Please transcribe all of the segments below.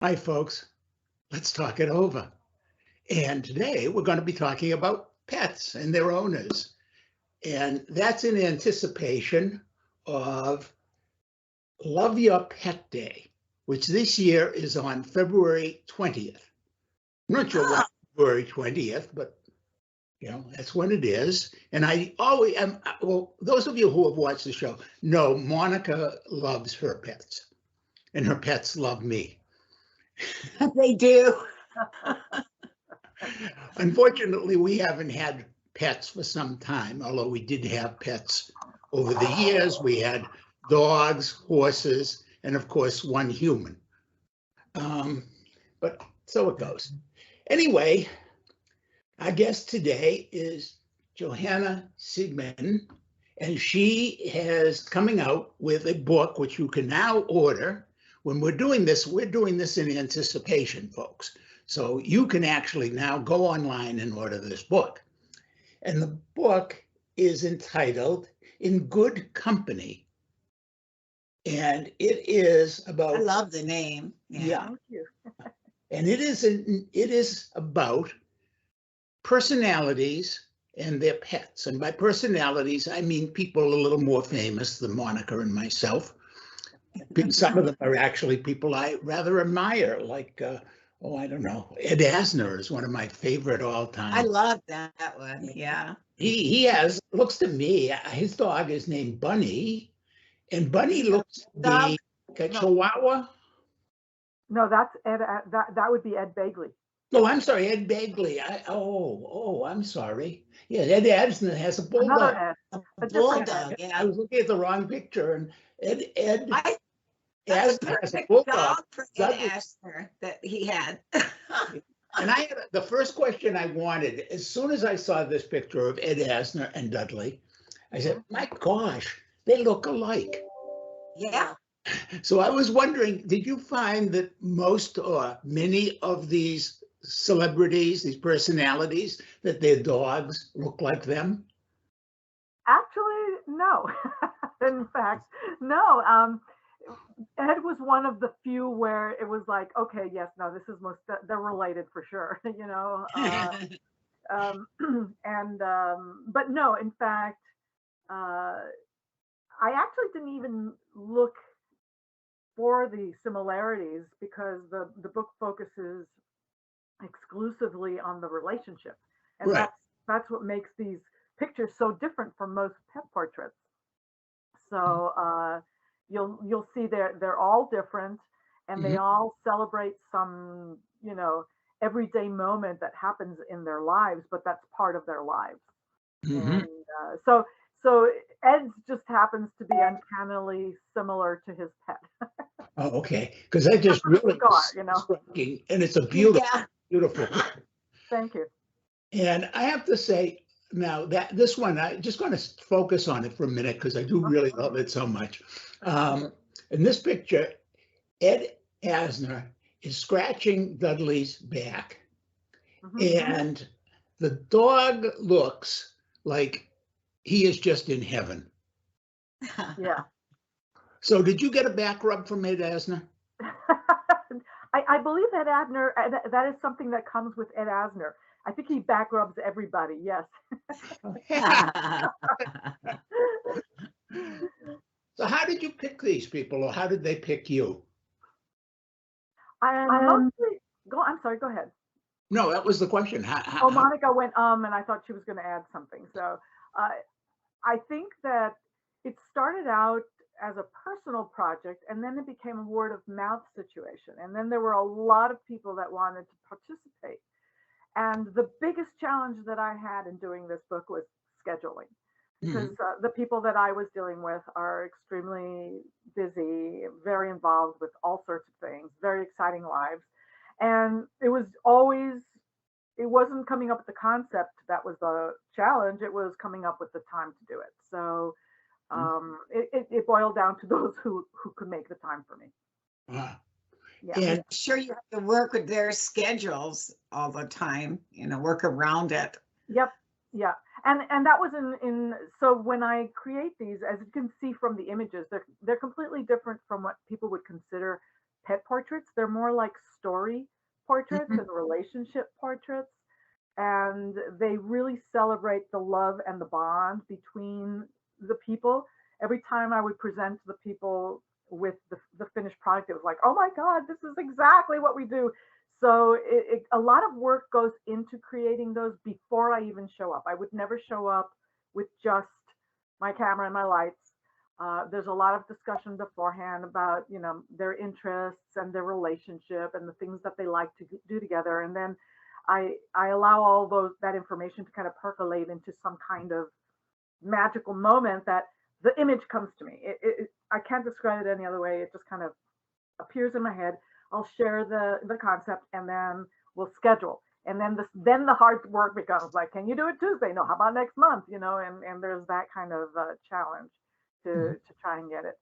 Hi, folks. Let's talk it over. And today we're going to be talking about pets and their owners. And that's in anticipation of Love Your Pet Day, which this year is on February 20th. I'm not sure why February 20th, but that's when it is. And I always am. Well, those of you who have watched the show know Monica loves her pets, and her pets love me. They do. Unfortunately, we haven't had pets for some time, although we did have pets over the years. We had dogs, horses, and of course, one human. But so it goes. Anyway, our guest today is Johanna Siegman, and she is coming out with a book which you can now order. When we're doing this in anticipation, folks. So you can actually now go online and order this book. And the book is entitled In Good Company. And it is about— I love the name. Yeah. Thank you. And it is about personalities and their pets. And by personalities, I mean people a little more famous than Monica and myself. Some of them are actually people I rather admire, like, I don't know, Ed Asner is one of my favorite all time. I love that one. Yeah. He has, looks to me, his dog is named Bunny, and Bunny looks to be like a Chihuahua. No, that's Ed. That would be Ed Begley. Oh, I'm sorry, Ed Begley. I'm sorry. Yeah, Ed Asner has a bulldog. Another Ed. A bulldog. Yeah. I was looking at the wrong picture, and Ed That's a Asner has a perfect bulldog. dog for Ed Asner that he had. And the first question I wanted, as soon as I saw this picture of Ed Asner and Dudley, I said, my gosh, they look alike. Yeah. So I was wondering, did you find that most or many of these celebrities, these personalities, that their dogs look like them? Actually, no. In fact, no. Ed was one of the few where it was like, okay, yes, no, this is they're related for sure, but no, in fact, I actually didn't even look for the similarities because the book focuses exclusively on the relationship, and Right. that's what makes these pictures so different from most pet portraits. So you'll see they're all different, and they all celebrate some everyday moment that happens in their lives, but that's part of their lives. And so Ed's just happens to be uncannily similar to his pet. Oh, okay. Because I just really striking, and it's a beautiful, beautiful. Thank you. And I have to say now that this one, I'm just going to focus on it for a minute because I do really love it so much. In this picture, Ed Asner is scratching Dudley's back, and the dog looks like he is just in heaven. Yeah. So did you get a back rub from Ed Asner? I believe Ed Asner, that is something that comes with Ed Asner. I think he back rubs everybody, yes. So how did you pick these people, or how did they pick you? I'm sorry, go ahead. No, that was the question. Monica went, and I thought she was going to add something. So I think that it started out as a personal project, and then it became a word of mouth situation. And then there were a lot of people that wanted to participate. And the biggest challenge that I had in doing this book was scheduling, because the people that I was dealing with are extremely busy, very involved with all sorts of things, very exciting lives. And it wasn't coming up with the concept that was the challenge. It was coming up with the time to do it. So it boiled down to those who could make the time for me. Yeah, and I'm sure you have to work with their schedules all the time, work around it. Yep. Yeah. And that was so when I create these, as you can see from the images, they're completely different from what people would consider pet portraits. They're more like story portraits and relationship portraits. And they really celebrate the love and the bond between the people. Every time I would present to the people with the finished product, it was like, oh my God, this is exactly what we do. So a lot of work goes into creating those before I even show up. I would never show up with just my camera and my lights. There's a lot of discussion beforehand about, you know, their interests and their relationship and the things that they like to do together. And then I allow all that information to kind of percolate into some kind of magical moment that the image comes to me. I can't describe it any other way. It just kind of appears in my head. I'll share the concept, and then we'll schedule. And then the hard work becomes like, can you do it Tuesday? No, how about next month? You know, and there's that kind of challenge to try and get it.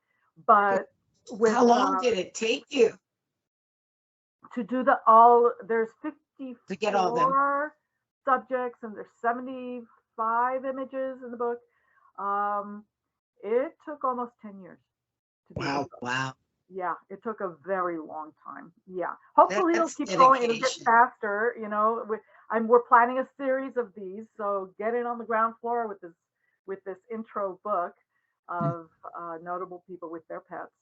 But with, how long did it take you to do there's 54 to get all them subjects, and there's 75 images in the book. It took almost 10 years to do. Wow. Yeah, it took a very long time. Yeah, hopefully it'll keep dedication. going. It'll get faster. You know, we're planning a series of these, so get in on the ground floor with this intro book of notable people with their pets.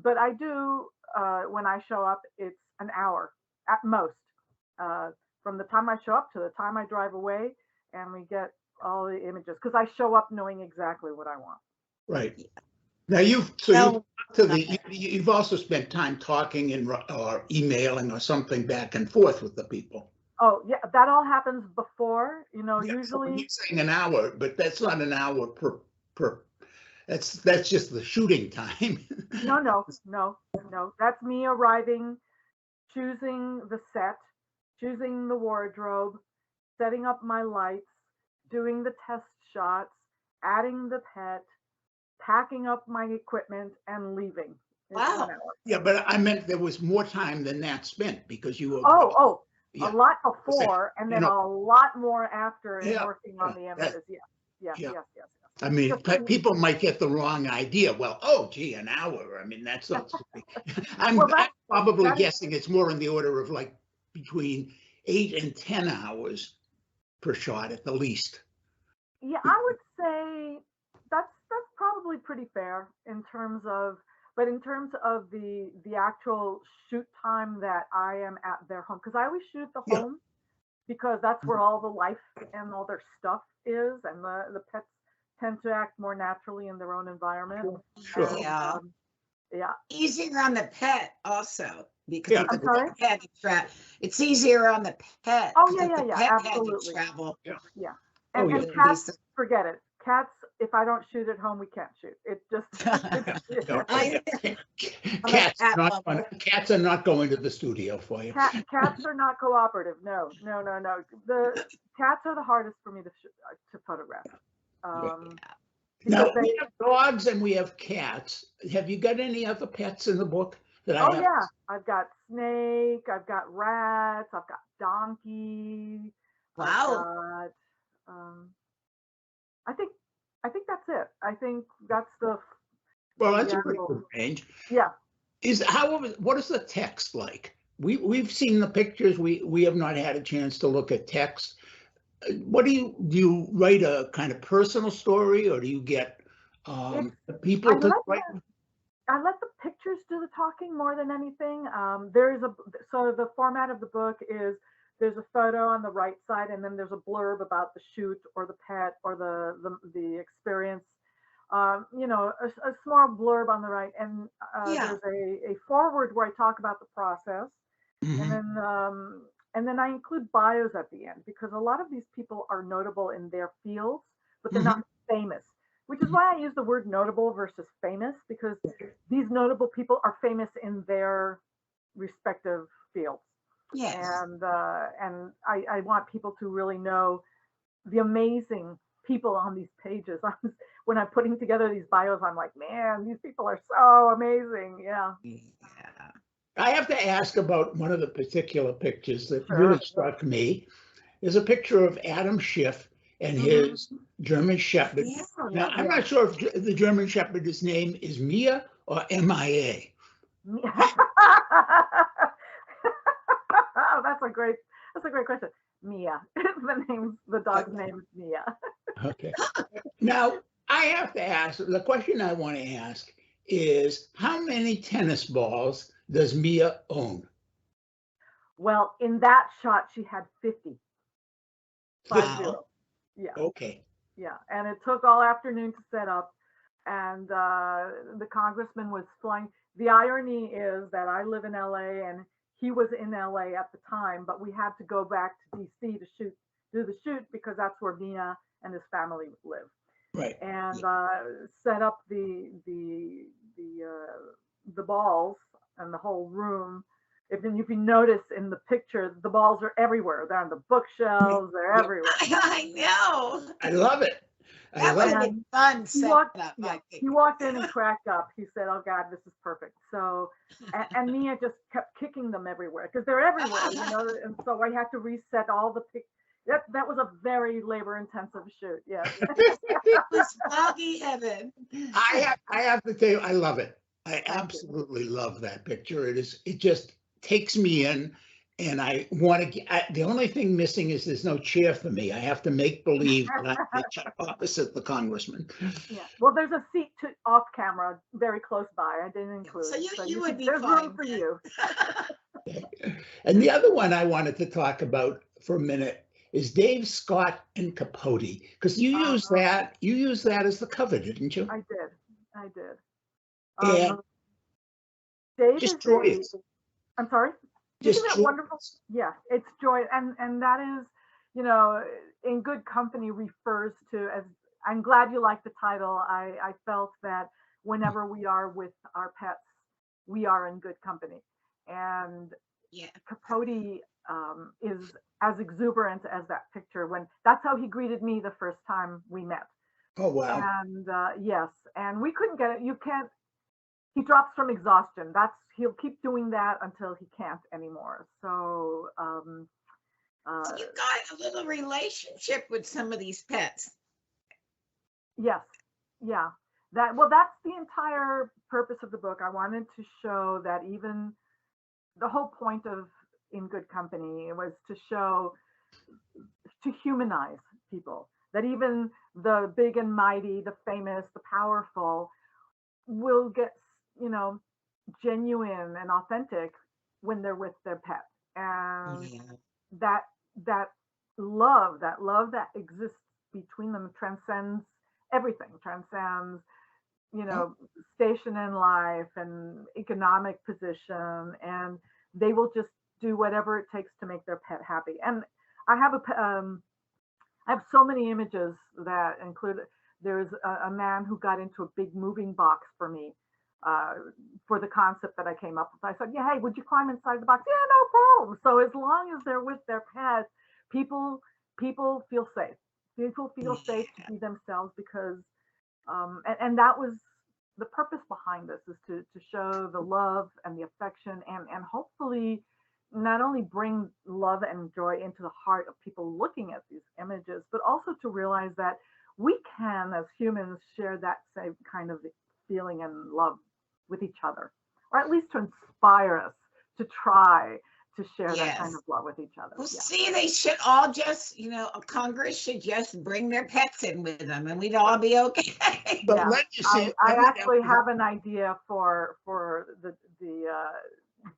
But I do, when I show up, it's an hour at most, from the time I show up to the time I drive away, and we get all the images, because I show up knowing exactly what I want. Right. Now you've also spent time talking or emailing or something back and forth with the people. Oh yeah, that all happens before, you know, Yeah, usually. So you're saying an hour, but that's not an hour per. That's just the shooting time. No. That's me arriving, choosing the set, choosing the wardrobe, setting up my lights, doing the test shots, adding the pet, packing up my equipment, and leaving. Wow. Yeah, but I meant there was more time than that spent, because you were. A lot before, and then a lot more after, and working on the images. Yes. I mean, people might get the wrong idea. Well, oh, gee, an hour. I mean, that's not. I'm probably guessing it's more in the order of like between 8 and 10 hours per shot at the least. Yeah, I would say that's probably pretty fair in terms of the actual shoot time that I am at their home, because I always shoot the home, because that's where all the life and all their stuff is, and the pets tend to act more naturally in their own environment. Sure. And, yeah. Easier on the pet also, because I'm sorry? it's easier on the pet. Oh yeah, absolutely. Travel. Yeah. And cats, forget it. Cats, if I don't shoot at home, we can't shoot. It just cats are not going to the studio for you. Cats are not cooperative. No. The cats are the hardest for me to photograph. Now we have dogs and we have cats. Have you got any other pets in the book that I have? Yeah, I've got snake, I've got rats, I've got donkey. Wow. I think that's it. I think that's the. Well, that's a pretty good range. Yeah. What is the text like? We've seen the pictures. We have not had a chance to look at text. What do you write a kind of personal story, or do you get the people to write? I let the pictures do the talking more than anything. So the format of the book is, there's a photo on the right side, and then there's a blurb about the shoot or the pet or the experience. You know, a small blurb on the right, and there's a forward where I talk about the process, and then I include bios at the end, because a lot of these people are notable in their fields, but they're not famous, which is why I use the word notable versus famous, because these notable people are famous in their respective fields. Yes. And I want people to really know the amazing people on these pages. When I'm putting together these bios, I'm like, man, these people are so amazing. Yeah. I have to ask about one of the particular pictures that really struck me. There's a picture of Adam Schiff and his German Shepherd. Now, I'm not sure if the German Shepherd's name is Mia or MIA. Mia. Oh, that's a great question. Mia. The dog's name is Mia. Okay. Now, I have to ask, the question I want to ask is, how many tennis balls does Mia own? Well, in that shot, she had 50. 50. Wow. Yeah. Okay. Yeah. And it took all afternoon to set up. And the congressman was flying. The irony is that I live in LA and he was in LA at the time, but we had to go back to DC to do the shoot because that's where Mia and his family live. Right. And set up the balls and the whole room. If you notice in the picture, the balls are everywhere. They're on the bookshelves. They're everywhere. I know. I love it. That would have been fun setup. He walked in and cracked up. He said, "Oh God, this is perfect." So, and Mia just kept kicking them everywhere because they're everywhere, you know. And so I had to reset all the pic. That was a very labor-intensive shoot. Yes. It was foggy heaven. I have to tell you, I love it. I absolutely love that picture. It just takes me in, and I want to get. The only thing missing is there's no chair for me. I have to make believe that I'm opposite the congressman. Yeah. Well, there's a seat off camera very close by. I didn't include. So you would be there's fine. room for you. And the other one I wanted to talk about for a minute is Dave Scott and Capote, because you use that as the cover, didn't you? I did. And Dave just is joyous. I'm sorry. Just Isn't it wonderful? Yeah, it's joy, and that is, you know, in good company refers to as. I'm glad you like the title. I felt that whenever we are with our pets, we are in good company, and Capote is as exuberant as that picture. When that's how he greeted me the first time we met. Oh wow! And yes, and we couldn't get it. You can't. He drops from exhaustion. He'll keep doing that until he can't anymore. So, so you got a little relationship with some of these pets. Yes, yeah. That's the entire purpose of the book. I wanted to show that even the whole point of In Good Company was to humanize people. That even the big and mighty, the famous, the powerful will get, you know, genuine and authentic when they're with their pet. And that love that exists between them transcends everything, transcends, you know, station in life and economic position, and they will just do whatever it takes to make their pet happy. And I have so many images that include, there's a man who got into a big moving box for me for the concept that I came up with. I said, yeah, hey, would you climb inside the box? Yeah, no problem. So as long as they're with their pets, people feel safe. People feel safe to be themselves because, and that was the purpose behind this, is to show the love and the affection and hopefully not only bring love and joy into the heart of people looking at these images, but also to realize that we can, as humans, share that same kind of feeling and love with each other, or at least to inspire us to try to share that kind of love with each other. Well, see, they should all just, you know, Congress should just bring their pets in with them and we'd all be okay. But let you see, I actually have an idea for the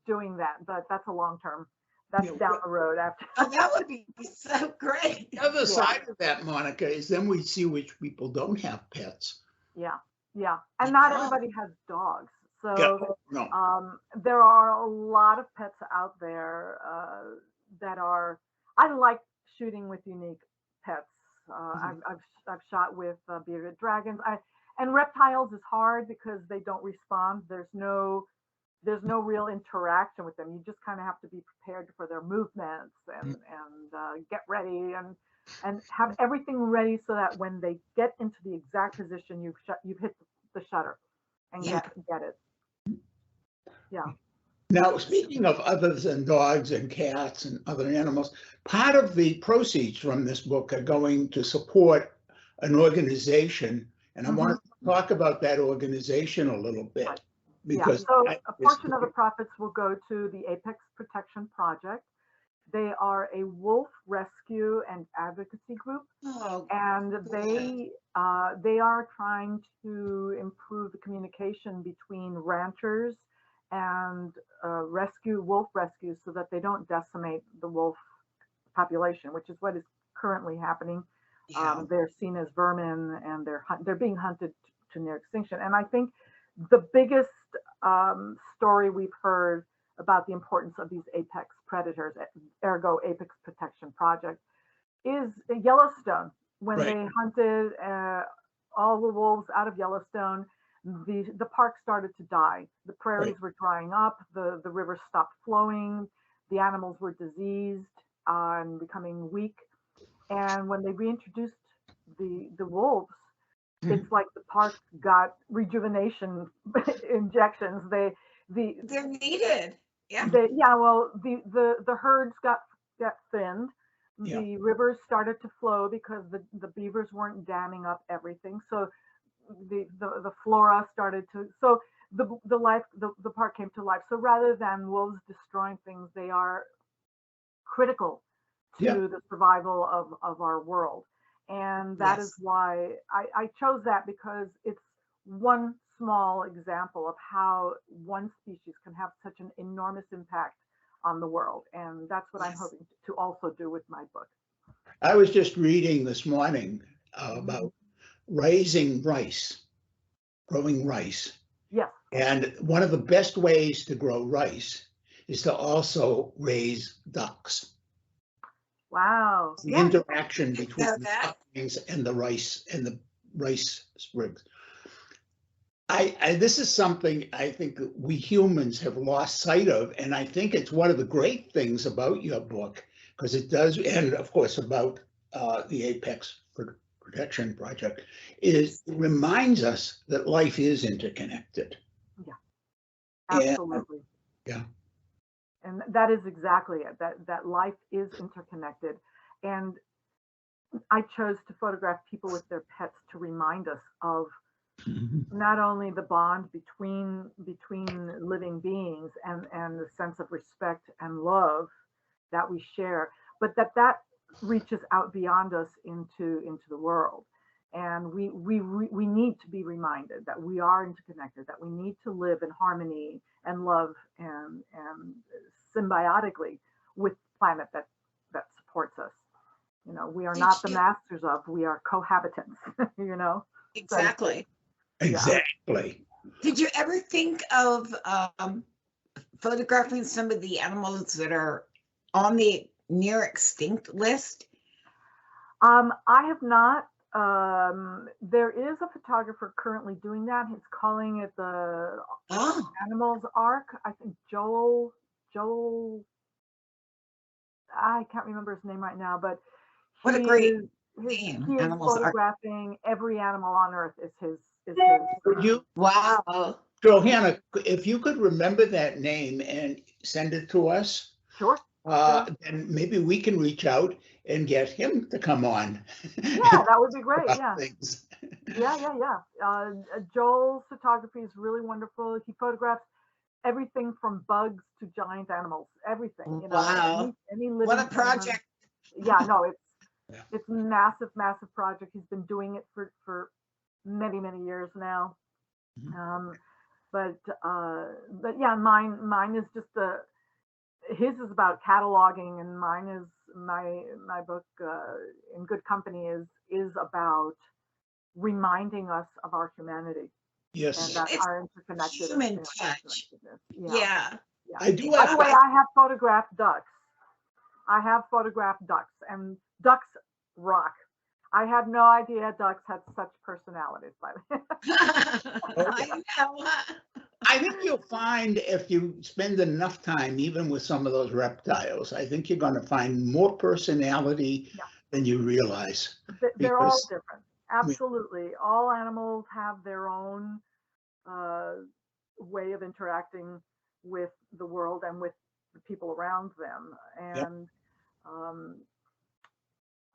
doing that, but that's a long term. That's down the road after. Oh, that would be so great. The other side of that, Monica, is then we see which people don't have pets. Yeah, and not everybody has dogs. So no. There are a lot of pets out there that are. I like shooting with unique pets. I've shot with bearded dragons. And reptiles is hard because they don't respond. There's no real interaction with them. You just kind of have to be prepared for their movements and get ready and have everything ready so that when they get into the exact position, you've hit the shutter and get it. Yeah. Now, speaking of others than dogs and cats and other animals, part of the proceeds from this book are going to support an organization, and I want to talk about that organization a little bit. because so a portion of the profits will go to the Apex Protection Project. They are a wolf rescue and advocacy group, and they are trying to improve the communication between ranchers and wolf rescues so that they don't decimate the wolf population, which is what is currently happening. They're seen as vermin, and they're being hunted to near extinction. And I think the biggest story we've heard about the importance of these apex predators, ergo Apex Protection Project, is Yellowstone. When they hunted all the wolves out of Yellowstone, the park started to die. The prairies were drying up, the rivers stopped flowing, the animals were diseased and becoming weak. And when they reintroduced the wolves, it's like the park got rejuvenation injections. They're needed. Well, the herds got thinned. Yeah. The rivers started to flow because the beavers weren't damming up everything. So the flora started to, so the park came to life. So rather than wolves destroying things, they are critical to the survival of our world. And that is why I chose that, because it's one small example of how one species can have such an enormous impact on the world. And that's what I'm hoping to also do with my book. I was just reading this morning about raising rice, growing rice. Yes. And one of the best ways to grow rice is to also raise ducks. Wow. The interaction between the ducklings and the rice sprigs. This is something I think we humans have lost sight of, and I think it's one of the great things about your book, because it does, and of course about the Apex Protection Project, is it reminds us that life is interconnected. Yeah, absolutely. And that is exactly it, that life is interconnected. And I chose to photograph people with their pets to remind us of not only the bond between living beings and the sense of respect and love that we share, but that reaches out beyond us into the world. And we need to be reminded that we are interconnected, that we need to live in harmony and love and symbiotically with the planet that supports us. You know, we are not the masters of, we are cohabitants, you know? Exactly. Exactly. Did you ever think of photographing some of the animals that are on the near extinct list? I have not. There is a photographer currently doing that. He's calling it the Animals Arc. I think Joel, I can't remember his name right now, but what a great name. He is photographing every animal on Earth is his. Would you? Wow. Johanna, if you could remember that name and send it to us. Sure. Then maybe we can reach out and get him to come on. Yeah, that would be great. Yeah. Things. Yeah. Joel's photography is really wonderful. He photographs everything from bugs to giant animals, everything. You know, wow. Any living what a project. Yeah, no, it's a massive project. He's been doing it for many years now. But yeah, mine is just his is about cataloging, and mine is my book In Good Company is about reminding us of our humanity. Yes. And that our interconnected human touch. Yeah. I do. By the way, I have photographed ducks. And ducks rock. I had no idea ducks had such personalities, by the way. I know. I think you'll find if you spend enough time, even with some of those reptiles, I think you're going to find more personality than you realize. They're all different. Absolutely. All animals have their own way of interacting with the world and with the people around them. And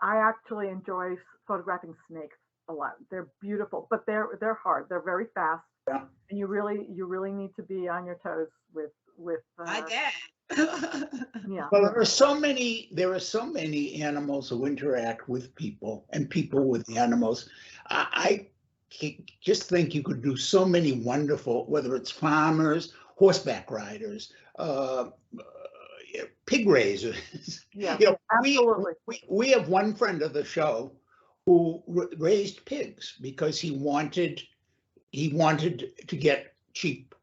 I actually enjoy photographing snakes a lot. They're beautiful, but they're hard. They're very fast. Yeah. And you really need to be on your toes with I bet. yeah. Well, there are so many animals who interact with people and people with animals. I just think you could do so many wonderful, whether it's farmers, horseback riders, pig raisers. Yeah, You know, absolutely. we have one friend of the show who raised pigs because he wanted to get cheap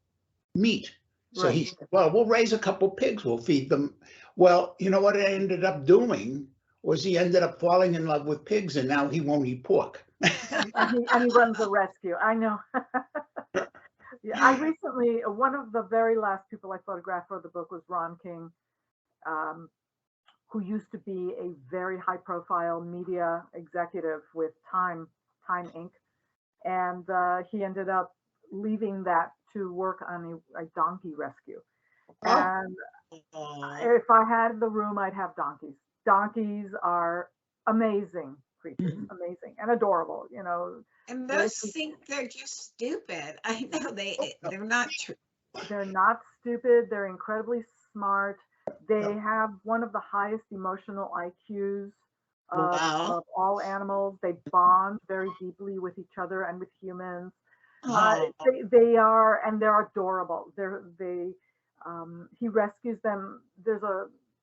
meat. So he said, well, we'll raise a couple pigs, we'll feed them. Well, you know what I ended up doing was he ended up falling in love with pigs, and now he won't eat pork. And he runs a rescue. I know. Yeah, I recently, one of the very last people I photographed for the book was Ron King, who used to be a very high profile media executive with Time Inc. And he ended up leaving that to work on a donkey rescue. And if I had the room, I'd have donkeys. Donkeys are amazing creatures, amazing and adorable, you know. And most think they're just stupid. I know they're not true. They're not stupid. They're incredibly smart. They have one of the highest emotional IQs of all animals. They bond very deeply with each other and with humans. They are, and they're adorable. He rescues them.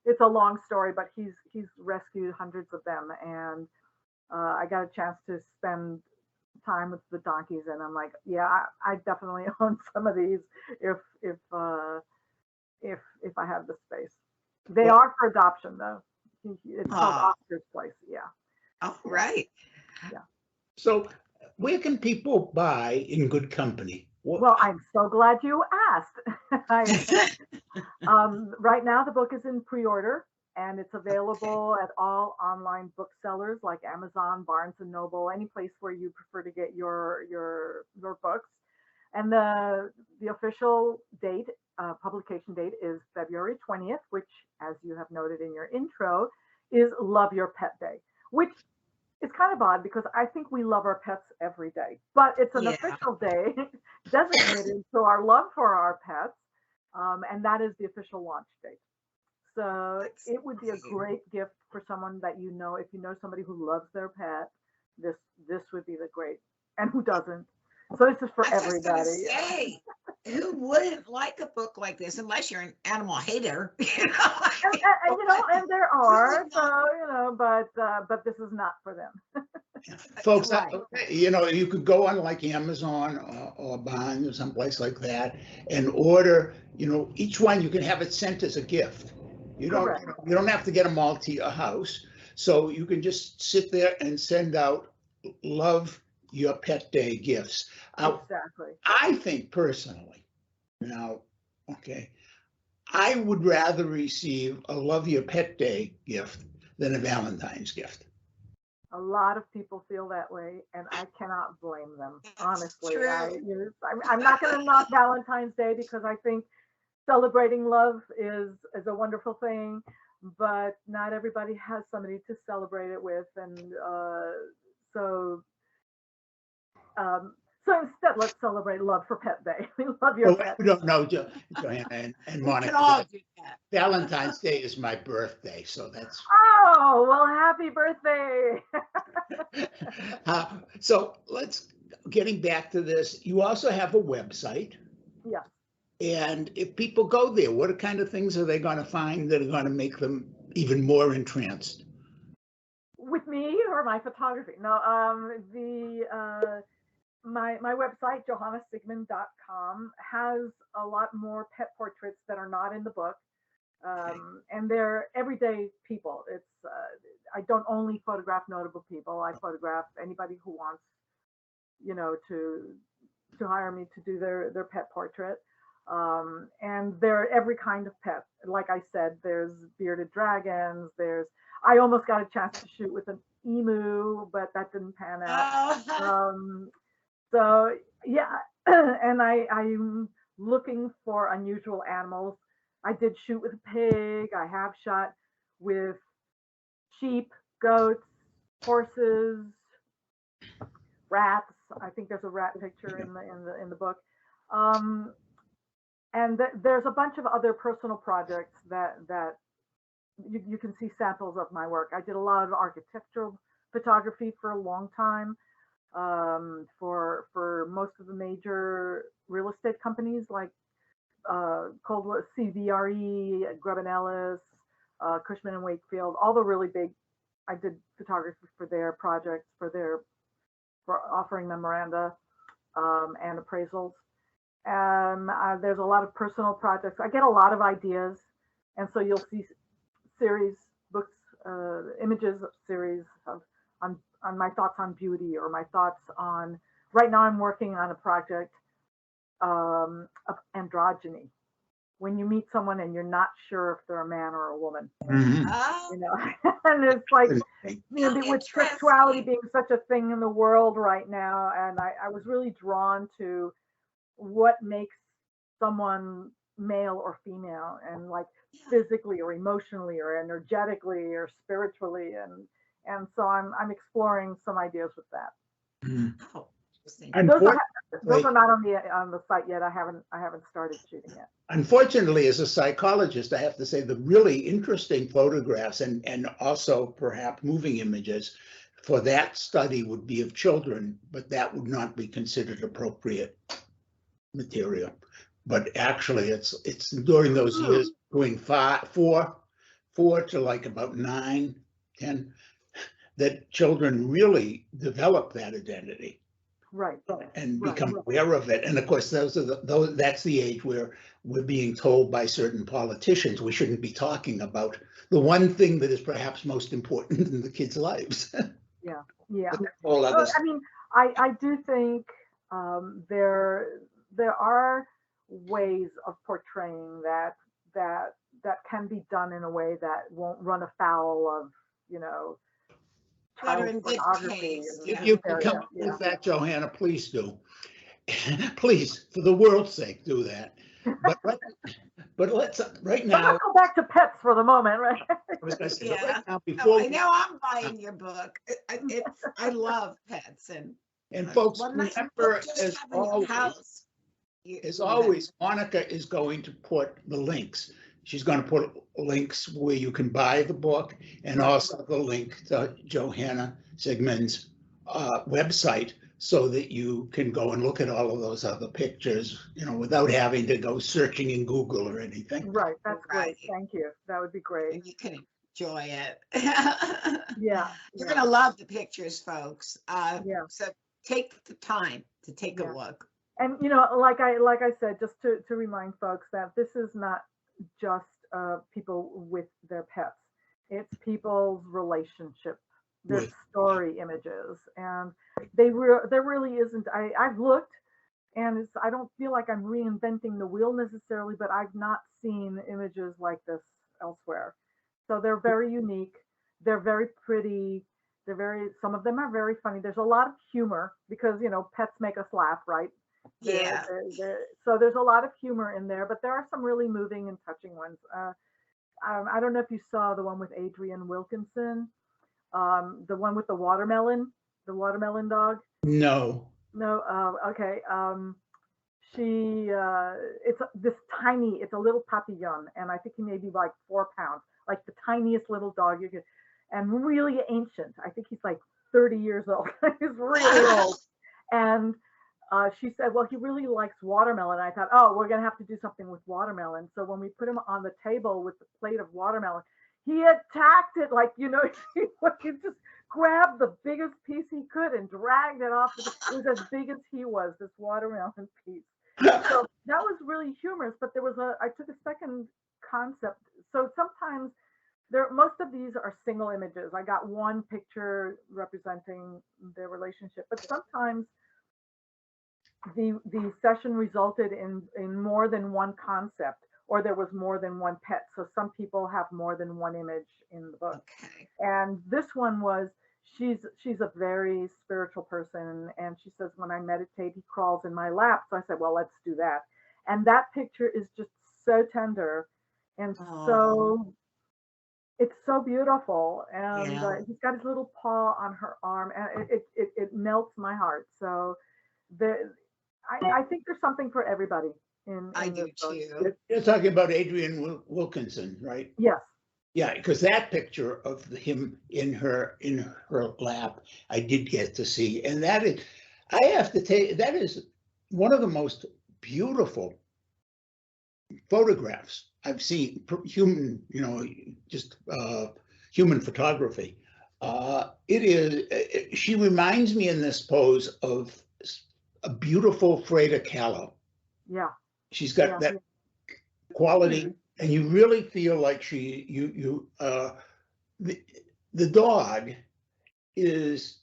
It's a long story, but he's rescued hundreds of them, and I got a chance to spend time with the donkeys, and I'm like, yeah, I definitely own some of these if I have the space. They are for adoption though. It's called Oscar's Place. Yeah. Oh, right. Yeah. So where can people buy In Good Company? Well, I'm so glad you asked. Right now the book is in pre-order, and it's available at all online booksellers like Amazon, Barnes and Noble, any place where you prefer to get your books. And the official date, publication date, is February 20th, which, as you have noted in your intro, is Love Your Pet Day, which is kind of odd because I think we love our pets every day, but it's an official day designated to our love for our pets, and that is the official launch date. So it would be a great gift for someone that you know. If you know somebody who loves their pet, this would be the great, and who doesn't. So this is for everybody. Say, who wouldn't like a book like this unless you're an animal hater? And there are, so but this is not for them. Folks, you could go on like Amazon or Barnes or someplace like that and order. Each one you can have it sent as a gift. You don't have to get them all to your house, so you can just sit there and send out Love Your Pet Day gifts. Exactly. I think personally, I would rather receive a Love Your Pet Day gift than a Valentine's gift. A lot of people feel that way, and I cannot blame them. Honestly, I'm not going to knock Valentine's Day because I think celebrating love is a wonderful thing, but not everybody has somebody to celebrate it with, and so instead, let's celebrate Love for Pet Day. We love your pet. We don't know, Johanna and Monica. We can all do that. Valentine's Day is my birthday, so that's. Oh, well, happy birthday. So getting back to this, you also have a website. Yeah. And if people go there, what kind of things are they going to find that are going to make them even more entranced? With me or my photography? No, my website, johannasigman.com, has a lot more pet portraits that are not in the book. And they're everyday people. It's I don't only photograph notable people. I photograph anybody who wants, to hire me to do their pet portrait. And they're every kind of pet. Like I said, there's bearded dragons. I almost got a chance to shoot with an emu, but that didn't pan out. So yeah, and I'm looking for unusual animals. I did shoot with a pig. I have shot with sheep, goats, horses, rats. I think there's a rat picture in the book. And there's a bunch of other personal projects that you can see samples of my work. I did a lot of architectural photography for a long time, for most of the major real estate companies like Coldwell, CVRE, Grubb & Ellis, Cushman and Wakefield, all the really big. I did photography for their projects, for offering memoranda and appraisals. And there's a lot of personal projects. I get a lot of ideas, and so you'll see series books, images of series of on my thoughts on beauty, or my thoughts on. Right now, I'm working on a project of androgyny. When you meet someone and you're not sure if they're a man or a woman, Oh, you know, and it's like, you know, with sexuality being such a thing in the world right now, and I was really drawn to what makes someone male or female, and like physically or emotionally or energetically or spiritually, and so I'm exploring some ideas with that. oh, Those are not on the site yet. I haven't started shooting yet. Unfortunately, as a psychologist, I have to say the really interesting photographs and also perhaps moving images for that study would be of children, but that would not be considered appropriate material. But actually, it's during those years, between 4 to like about 9, 10, that children really develop that identity. Right. And become aware of it. And of course, that's the age where we're being told by certain politicians we shouldn't be talking about the one thing that is perhaps most important in the kids' lives. Yeah. I mean, I do think there are ways of portraying that can be done in a way that won't run afoul of, you know, child pornography. If you can come up with that, Johanna, please do. Please, for the world's sake, do that. But let's right now. Let's go back to pets for the moment, right? I was going to say, right now, I know I'm buying your book. I love pets, and folks, remember, as always, Monica is going to put the links. She's going to put links where you can buy the book, and also the link to Johanna Siegman's website, so that you can go and look at all of those other pictures, you know, without having to go searching in Google or anything. Right, that's great. Thank you. That would be great. And you can enjoy it. Yeah. You're going to love the pictures, folks. So take the time to take a look. And, you know, like I said, just to remind folks that this is not just people with their pets. It's people's relationship, their story images, and there really isn't. I've looked, and I don't feel like I'm reinventing the wheel necessarily, but I've not seen images like this elsewhere. So they're very unique. They're very pretty. Some of them are very funny. There's a lot of humor because, you know, pets make us laugh, right? Yeah. So there's a lot of humor in there, but there are some really moving and touching ones. I don't know if you saw the one with Adrienne Wilkinson, the one with the watermelon dog. No. Okay. It's a little papillon, and I think he may be like 4 pounds, like the tiniest little dog you could, and really ancient. I think he's like 30 years old. He's really old. And she said, well, he really likes watermelon. I thought, oh, we're going to have to do something with watermelon. So when we put him on the table with the plate of watermelon, he attacked it like, you know, he just grabbed the biggest piece he could and dragged it off. It was as big as he was, this watermelon piece. So that was really humorous, but I took a second concept. So sometimes most of these are single images. I got one picture representing their relationship, but sometimes the session resulted in more than one concept, or there was more than one pet. So some people have more than one image in the book. Okay. And this one was, she's a very spiritual person, and she says, when I meditate, he crawls in my lap. So I said, well, let's do that. And that picture is just so tender and so it's so beautiful. And he's got his little paw on her arm, and it melts my heart. So I think there's something for everybody I in do this book. too. You're talking about Adrian Wilkinson, right? Yes. Yeah, because that picture of him in her lap, I did get to see, and that is, I have to tell you, that is one of the most beautiful photographs I've seen. Human, just human photography. It is. She reminds me in this pose of a beautiful Frida Kahlo. Yeah. She's got that quality, and you really feel like the dog is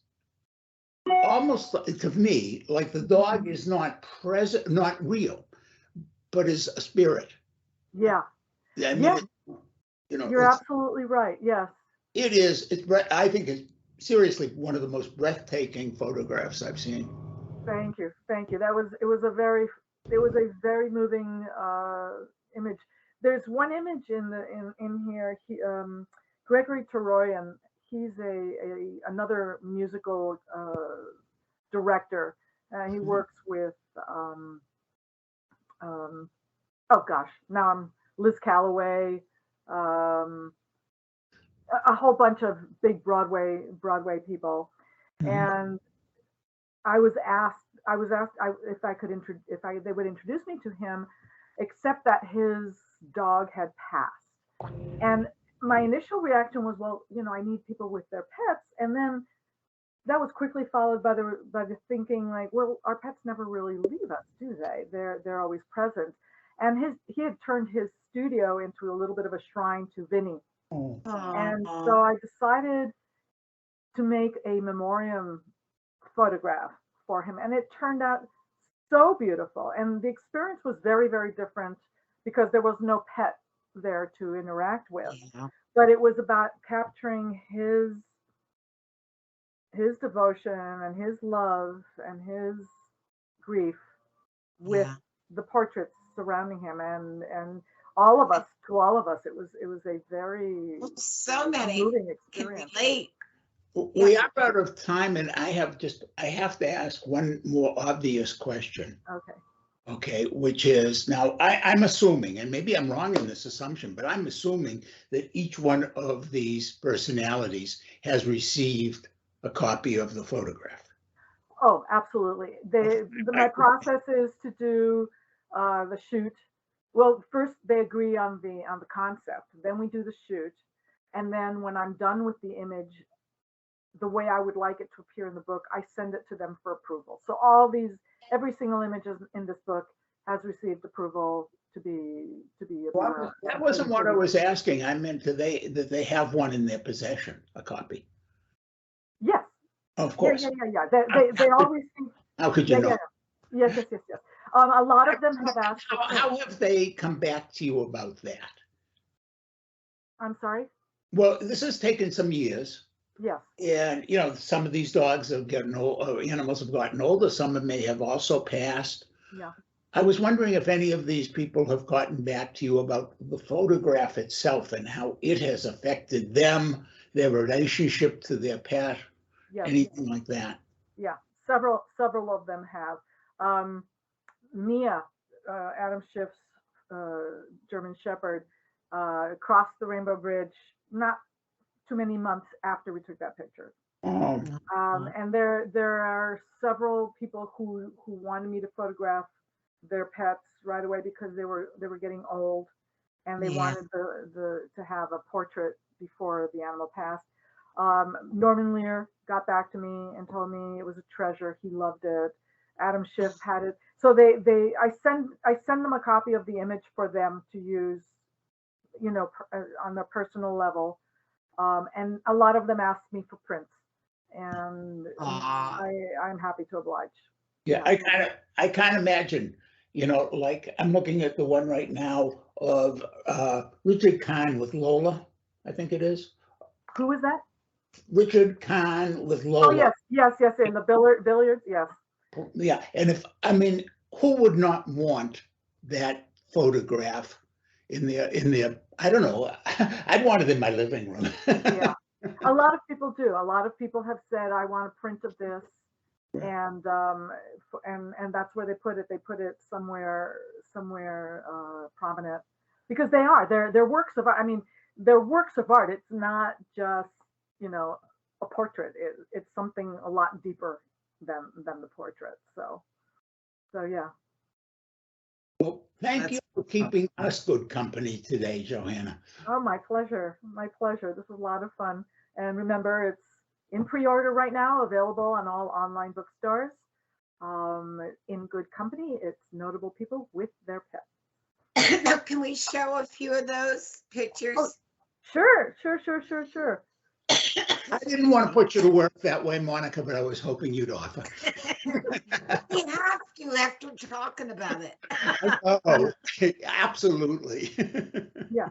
almost, to me, like the dog is not present, not real, but is a spirit. Yeah. I mean, yeah. You're absolutely right. Yes. It is. I think it's seriously one of the most breathtaking photographs I've seen. Thank you. Thank you. It was a very moving image. There's one image in here. Gregory Toroyan, he's another musical director. He works with oh gosh, now I'm Liz Calloway, a whole bunch of big Broadway people, and I was asked if I could they would introduce me to him, except that his dog had passed. And my initial reaction was, well, I need people with their pets. And then that was quickly followed by the thinking, like, well, our pets never really leave us, do they? They're always present. And he had turned his studio into a little bit of a shrine to Vinny. Oh. And so I decided to make a memoriam photograph for him, and it turned out so beautiful. And the experience was very, very different because there was no pet there to interact with. Yeah. But it was about capturing his devotion and his love and his grief with the portraits surrounding him, and all of us, it was a very so many moving experience. Can relate. We are out of time, and I have to ask one more obvious question. Okay, which is, now I'm assuming, and maybe I'm wrong in this assumption, but I'm assuming that each one of these personalities has received a copy of the photograph. Oh, absolutely. My process is to do the shoot. Well, first they agree on the concept, then we do the shoot, and then when I'm done with the image, the way I would like it to appear in the book, I send it to them for approval. So every single image in this book has received approval to be. Well, that wasn't what I was asking. I meant that they have one in their possession, a copy. Yes. Of course. Yeah. They all receive. How could you know? Yeah. Yes. A lot of them have asked. How have they come back to you about that? I'm sorry? Well, this has taken some years. Yes. And, some of these dogs have gotten old, animals have gotten older. Some may have also passed. Yeah. I was wondering if any of these people have gotten back to you about the photograph itself and how it has affected them, their relationship to their pet, anything like that. Yeah, several of them have. Mia, Adam Schiff's German Shepherd, crossed the Rainbow Bridge not too many months after we took that picture. And there are several people who wanted me to photograph their pets right away because they were getting old, and they wanted to have a portrait before the animal passed. Norman Lear got back to me and told me it was a treasure. He loved it. Adam Schiff had it. So I send them a copy of the image for them to use, on a personal level. And a lot of them asked me for prints, and I'm happy to oblige. Yeah, I kind of imagine, like I'm looking at the one right now of Richard Kahn with Lola, I think it is. Who is that? Richard Kahn with Lola. Oh yes, in the billiards, yes. Yeah, and who would not want that photograph in their, I don't know, I'd want it in my living room. Yeah, a lot of people do. A lot of people have said, I want a print of this. and that's where they put it. They put it somewhere prominent because they're works of art. I mean, they're works of art. It's not just a portrait. It's something a lot deeper than the portrait. So yeah. Well, thank you for keeping us good company today, Johanna. Oh, my pleasure. My pleasure. This is a lot of fun. And remember, it's in pre-order right now, available on all online bookstores. In good company, it's notable people with their pets. Now, can we show a few of those pictures? Oh, sure. I didn't want to put you to work that way, Monica, but I was hoping you'd offer. We have to after talking about it. Oh, absolutely. Yeah.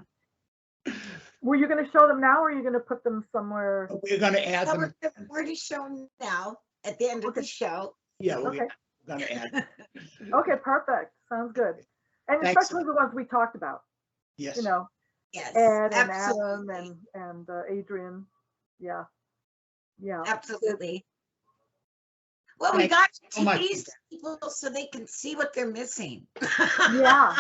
Were you going to show them now, or are you going to put them somewhere? We're going to add them. We're to show them now at the end of the show. Yeah, we're Okay. going to add. Okay, perfect. Sounds good. And Thanks. especially the ones we talked about. Yes. Yes, Ed and absolutely. Adam and Adrian. Yeah. Absolutely. Well, we Thank got you so to much. tease people so they can see what they're missing. Yeah.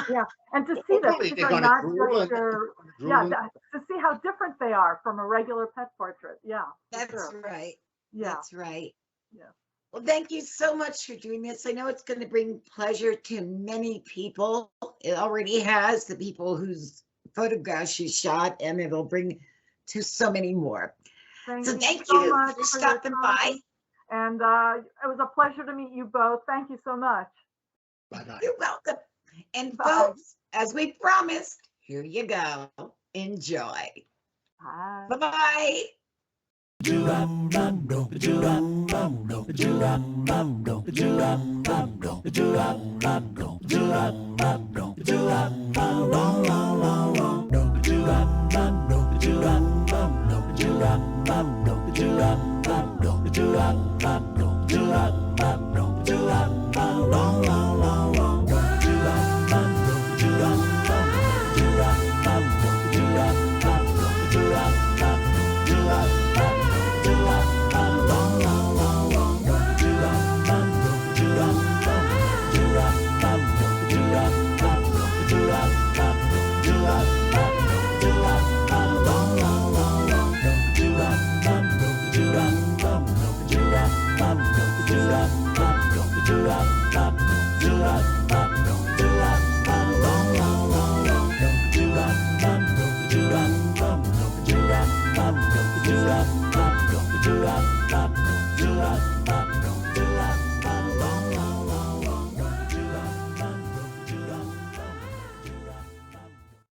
And to see that Hopefully these they're are gonna not drool just your, drool. to see how different they are from a regular pet portrait. Yeah. for That's sure. right. Yeah. That's right. Yeah. Well, thank you so much for doing this. I know it's going to bring pleasure to many people. It already has, the people whose photographs you shot, and it'll bring to so many more. So thank so you much for your stopping time. by. And it was a pleasure to meet you both. Thank you so much. Bye-bye. You're welcome. And Bye. folks, as we promised, here you go. Enjoy. Bye. Bye-bye. Do